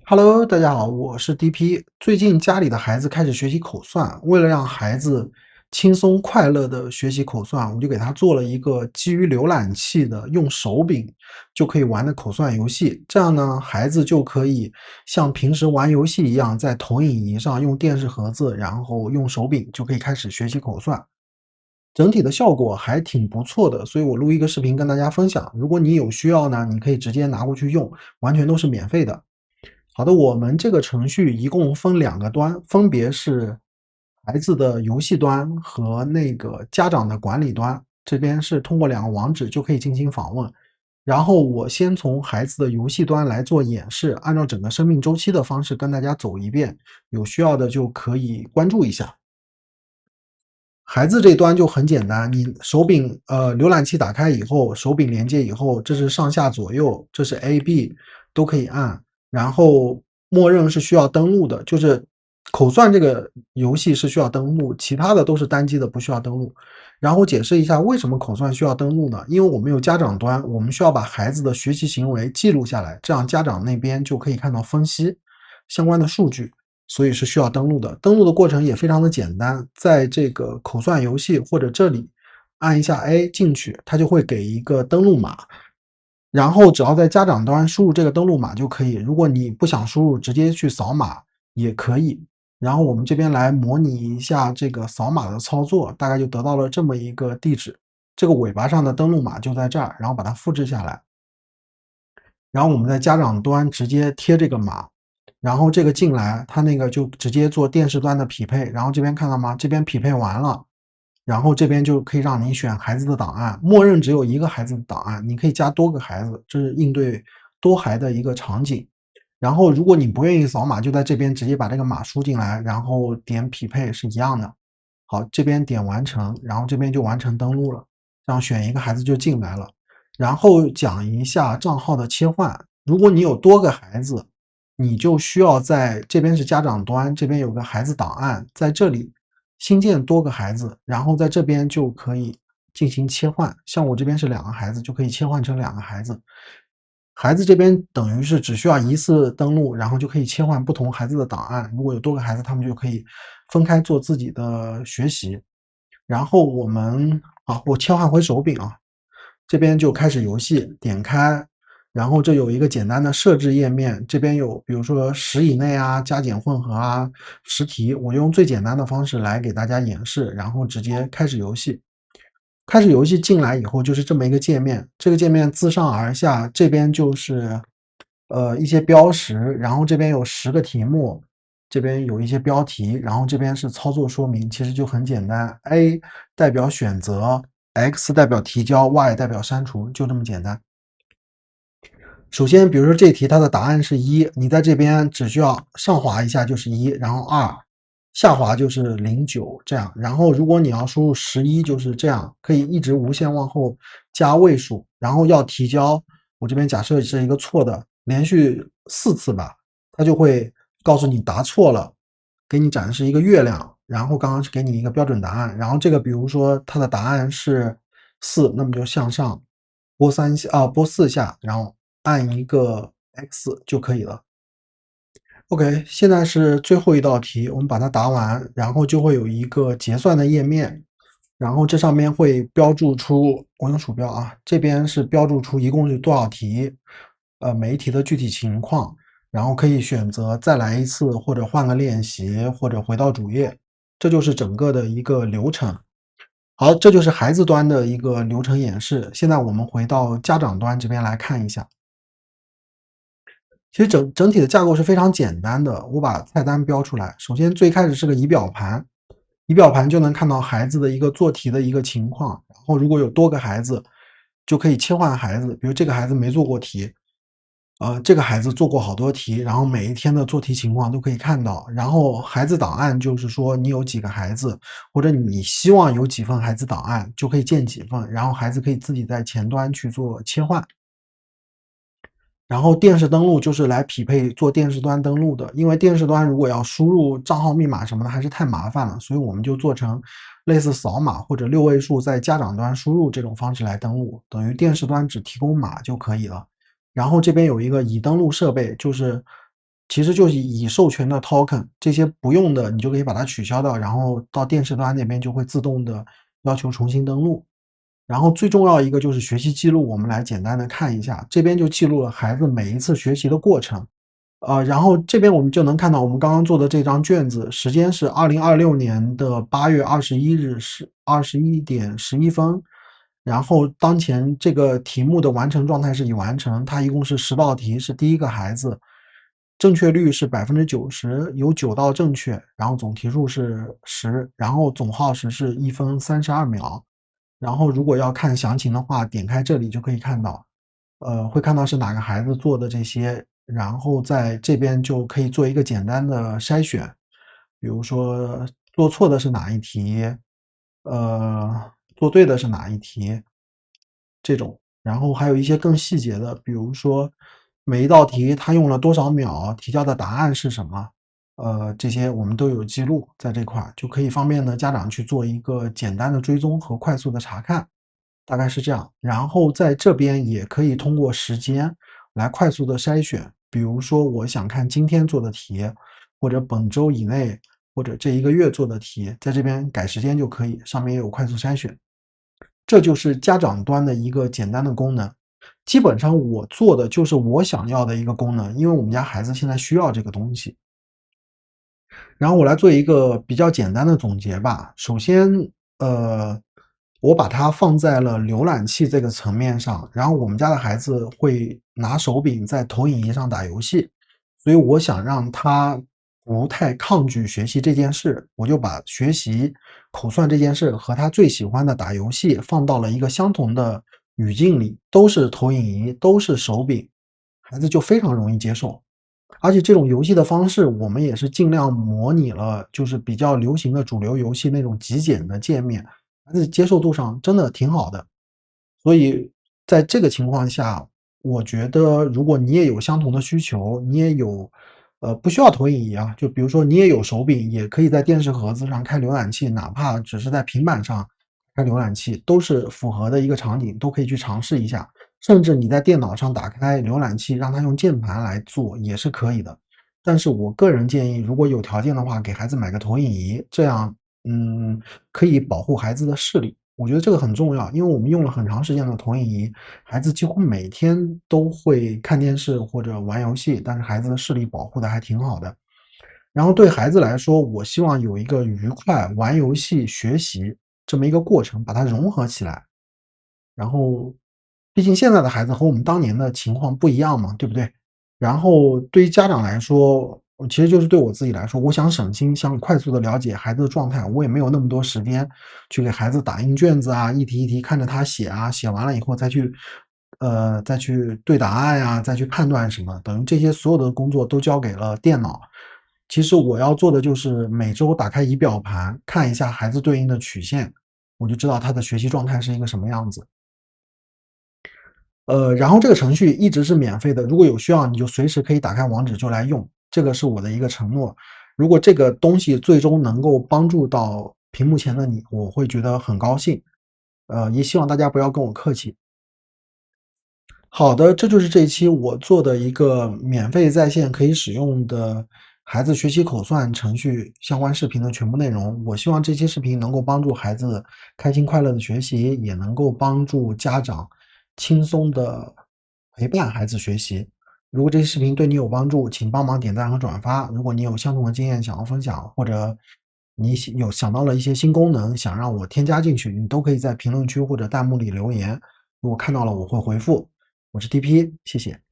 Hello，大家好，我是 DP。最近家里的孩子开始学习口算，为了让孩子轻松快乐的学习口算，我就给他做了一个基于浏览器的用手柄就可以玩的口算游戏。这样呢，孩子就可以像平时玩游戏一样，在投影仪上用电视盒子，然后用手柄就可以开始学习口算。整体的效果还挺不错的，所以我录一个视频跟大家分享。如果你有需要呢，你可以直接拿过去用，完全都是免费的。好的，我们这个程序一共分两个端，分别是孩子的游戏端和那个家长的管理端。这边是通过两个网址就可以进行访问。然后我先从孩子的游戏端来做演示，按照整个生命周期的方式跟大家走一遍，有需要的就可以关注一下。孩子这端就很简单，你手柄浏览器打开以后，手柄连接以后，这是上下左右，这是 A、B 都可以按，然后默认是需要登录的，就是口算这个游戏是需要登录，其他的都是单机的不需要登录。然后解释一下为什么口算需要登录呢？因为我们有家长端，我们需要把孩子的学习行为记录下来，这样家长那边就可以看到分析相关的数据。所以是需要登录的。登录的过程也非常的简单，在这个口算游戏或者这里按一下 A 进去，它就会给一个登录码，然后只要在家长端输入这个登录码就可以。如果你不想输入，直接去扫码也可以。然后我们这边来模拟一下这个扫码的操作，大概就得到了这么一个地址，这个尾巴上的登录码就在这儿，然后把它复制下来。然后我们在家长端直接贴这个码，然后这个进来，它那个就直接做电视端的匹配，然后这边看到吗？这边匹配完了，然后这边就可以让你选孩子的档案，默认只有一个孩子的档案，你可以加多个孩子，这是应对多孩的一个场景。然后如果你不愿意扫码，就在这边直接把这个码输进来，然后点匹配是一样的。好，这边点完成，然后这边就完成登录了，这样选一个孩子就进来了。然后讲一下账号的切换，如果你有多个孩子，你就需要在这边是家长端，这边有个孩子档案，在这里新建多个孩子，然后在这边就可以进行切换。像我这边是两个孩子，就可以切换成两个孩子。孩子这边等于是只需要一次登录，然后就可以切换不同孩子的档案。如果有多个孩子，他们就可以分开做自己的学习。然后我切换回手柄啊，这边就开始游戏，点开，然后这有一个简单的设置页面，这边有比如说10以内啊、加减混合啊、识题，我用最简单的方式来给大家演示，然后直接开始游戏。开始游戏进来以后就是这么一个界面，这个界面自上而下，这边就是一些标识，然后这边有10个题目，这边有一些标题，然后这边是操作说明，其实就很简单，A 代表选择，X 代表提交，Y 代表删除，就这么简单。首先，比如说这题它的答案是1，你在这边只需要上滑一下就是1，然后2，下滑就是09这样。然后如果你要输入11就是这样，可以一直无限往后加位数。然后要提交，我这边假设是一个错的，连续4次吧，它就会告诉你答错了，给你展示一个月亮。然后刚刚是给你一个标准答案，然后这个比如说它的答案是4，那么就向上拨4下，然后按一个 X 就可以了。OK，现在是最后一道题，我们把它答完，然后就会有一个结算的页面，然后这上面会标注出，我用鼠标啊，这边是标注出一共是多少题，每一题的具体情况，然后可以选择再来一次，或者换个练习，或者回到主页，这就是整个的一个流程。好，这就是孩子端的一个流程演示。现在我们回到家长端这边来看一下。其实整体的架构是非常简单的，我把菜单标出来。首先最开始是个仪表盘，仪表盘就能看到孩子的一个做题的一个情况。然后如果有多个孩子，就可以切换孩子，比如这个孩子没做过题，这个孩子做过好多题，然后每一天的做题情况都可以看到。然后孩子档案就是说你有几个孩子，或者你希望有几份孩子档案，就可以建几份，然后孩子可以自己在前端去做切换。然后电视登录就是来匹配做电视端登录的，因为电视端如果要输入账号密码什么的还是太麻烦了，所以我们就做成类似扫码或者6位数在家长端输入这种方式来登录，等于电视端只提供码就可以了。然后这边有一个已登录设备，就是其实就是已授权的 token，这些不用的你就可以把它取消掉，然后到电视端那边就会自动的要求重新登录。然后最重要一个就是学习记录，我们来简单的看一下，这边就记录了孩子每一次学习的过程。然后这边我们就能看到我们刚刚做的这张卷子，时间是2026年的8月21日是21点11分，然后当前这个题目的完成状态是已完成，它一共是10道题，是第一个孩子，正确率是90%，有9道正确，然后总题数是10，然后总耗时是1分32秒。然后如果要看详情的话，点开这里就可以看到，会看到是哪个孩子做的这些，然后在这边就可以做一个简单的筛选，比如说做错的是哪一题，做对的是哪一题，这种。然后还有一些更细节的，比如说每一道题它用了多少秒，提交的答案是什么，这些我们都有记录在这块儿，就可以方便呢家长去做一个简单的追踪和快速的查看，大概是这样。然后在这边也可以通过时间来快速的筛选，比如说我想看今天做的题，或者本周以内，或者这一个月做的题，在这边改时间就可以，上面也有快速筛选。这就是家长端的一个简单的功能。基本上我做的就是我想要的一个功能，因为我们家孩子现在需要这个东西。然后我来做一个比较简单的总结吧。首先，呃，我把它放在了浏览器这个层面上，然后我们家的孩子会拿手柄在投影仪上打游戏，所以我想让他不太抗拒学习这件事，我就把学习口算这件事和他最喜欢的打游戏放到了一个相同的语境里，都是投影仪，都是手柄，孩子就非常容易接受。而且这种游戏的方式，我们也是尽量模拟了，就是比较流行的主流游戏那种极简的界面，孩子接受度上真的挺好的。所以在这个情况下，我觉得如果你也有相同的需求，你也有，不需要投影仪啊，就比如说你也有手柄，也可以在电视盒子上开浏览器，哪怕只是在平板上开浏览器，都是符合的一个场景，都可以去尝试一下。甚至你在电脑上打开浏览器，让他用键盘来做也是可以的。但是我个人建议，如果有条件的话，给孩子买个投影仪，这样，可以保护孩子的视力。我觉得这个很重要，因为我们用了很长时间的投影仪，孩子几乎每天都会看电视或者玩游戏，但是孩子的视力保护的还挺好的。然后对孩子来说，我希望有一个愉快玩游戏、学习这么一个过程，把它融合起来。然后，毕竟现在的孩子和我们当年的情况不一样嘛，对不对？然后对于家长来说，其实就是对我自己来说，我想省心，想快速的了解孩子的状态，我也没有那么多时间去给孩子打印卷子啊，一题一题看着他写啊，写完了以后再去对答案呀，再去判断什么，等于这些所有的工作都交给了电脑。其实我要做的就是每周打开仪表盘，看一下孩子对应的曲线，我就知道他的学习状态是一个什么样子。然后这个程序一直是免费的，如果有需要你就随时可以打开网址就来用，这个是我的一个承诺。如果这个东西最终能够帮助到屏幕前的你，我会觉得很高兴。也希望大家不要跟我客气。好的，这就是这一期我做的一个免费在线可以使用的孩子学习口算程序相关视频的全部内容。我希望这期视频能够帮助孩子开心快乐的学习，也能够帮助家长轻松的陪伴孩子学习。如果这期视频对你有帮助，请帮忙点赞和转发。如果你有相同的经验想要分享，或者你有想到了一些新功能想让我添加进去，你都可以在评论区或者弹幕里留言，如果看到了我会回复。我是 TP，谢谢。